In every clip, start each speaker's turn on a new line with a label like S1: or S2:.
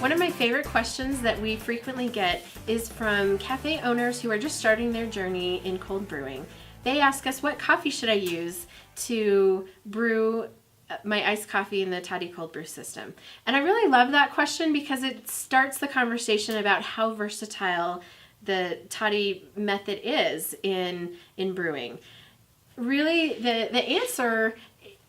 S1: One of my favorite questions that we frequently get is from cafe owners who are just starting their journey in cold brewing. They ask us, what coffee should I use to brew my iced coffee in the Toddy Cold Brew system? And I really love that question because it starts the conversation about how versatile the Toddy method is in brewing. Really, the answer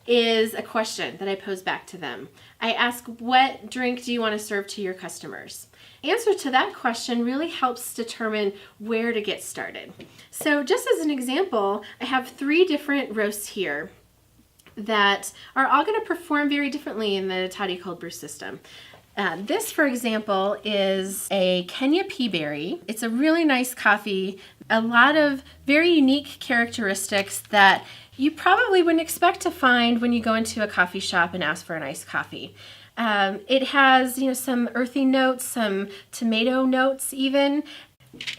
S1: is a question that I pose back to them. I ask, what drink do you want to serve to your customers? Answer to that question really helps determine where to get started. So just as an example, I have 3 different roasts here that are all going to perform very differently in the Toddy Cold Brew system. This, for example, is a Kenya Pea Berry. It's a really nice coffee, a lot of very unique characteristics that you probably wouldn't expect to find when you go into a coffee shop and ask for an iced coffee. It has, some earthy notes, some tomato notes even.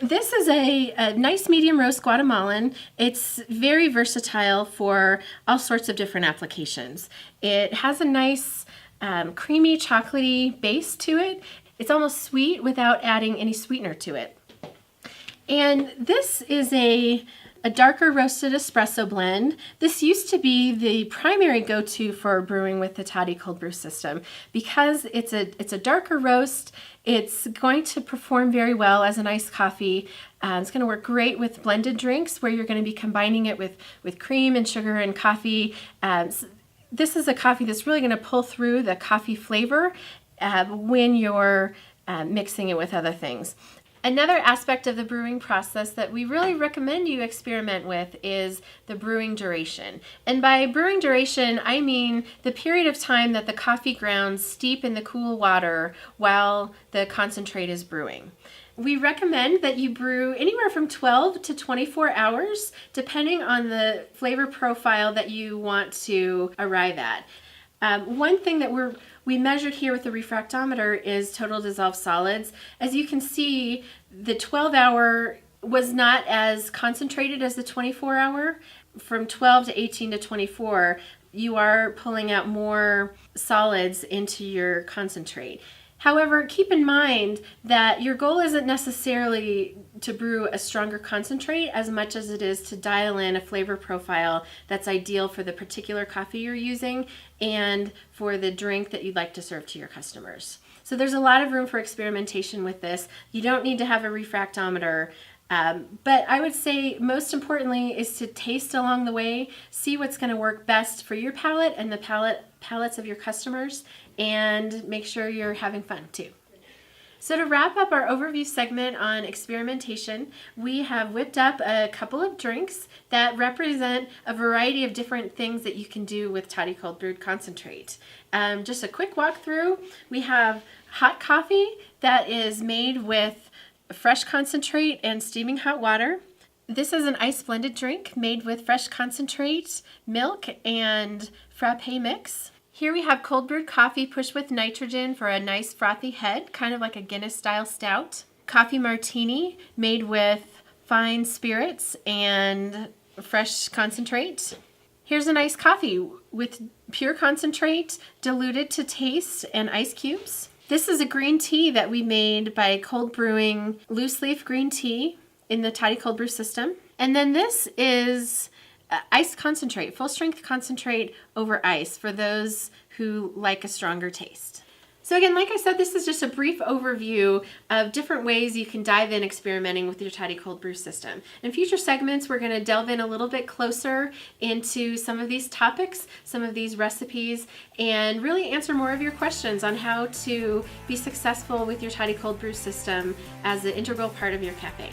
S1: This is a nice medium roast Guatemalan. It's very versatile for all sorts of different applications. It has a nice creamy, chocolatey base to it. It's almost sweet without adding any sweetener to it. And this is a darker roasted espresso blend. This used to be the primary go-to for brewing with the Toddy Cold Brew system. Because it's a darker roast, it's going to perform very well as an iced coffee. It's going to work great with blended drinks where you're going to be combining it with cream and sugar and coffee. This is a coffee that's really going to pull through the coffee flavor when you're mixing it with other things. Another aspect of the brewing process that we really recommend you experiment with is the brewing duration. And by brewing duration, I mean the period of time that the coffee grounds steep in the cool water while the concentrate is brewing. We recommend that you brew anywhere from 12 to 24 hours, depending on the flavor profile that you want to arrive at. One thing that we measured here with the refractometer is total dissolved solids. As you can see, the 12-hour was not as concentrated as the 24-hour. From 12 to 18 to 24, you are pulling out more solids into your concentrate. However, keep in mind that your goal isn't necessarily to brew a stronger concentrate as much as it is to dial in a flavor profile that's ideal for the particular coffee you're using and for the drink that you'd like to serve to your customers. So there's a lot of room for experimentation with this. You don't need to have a refractometer. But I would say most importantly is to taste along the way, see what's going to work best for your palate and the palates of your customers, and make sure you're having fun too. So to wrap up our overview segment on experimentation, we have whipped up a couple of drinks that represent a variety of different things that you can do with Toddy Cold Brewed Concentrate. Just a quick walkthrough. We have hot coffee that is made with fresh concentrate and steaming hot water. This is an ice blended drink made with fresh concentrate, milk, and frappe mix. Here we have cold brewed coffee pushed with nitrogen for a nice frothy head, kind of like a Guinness style stout. Coffee martini made with fine spirits and fresh concentrate. Here's an iced coffee with pure concentrate, diluted to taste, and ice cubes. This is a green tea that we made by cold brewing loose leaf green tea in the Toddy Cold Brew system. And then this is ice concentrate, full strength concentrate over ice for those who like a stronger taste. So again, like I said, this is just a brief overview of different ways you can dive in experimenting with your Toddy Cold Brew system. In future segments, we're going to delve in a little bit closer into some of these topics, some of these recipes, and really answer more of your questions on how to be successful with your Toddy Cold Brew system as an integral part of your cafe.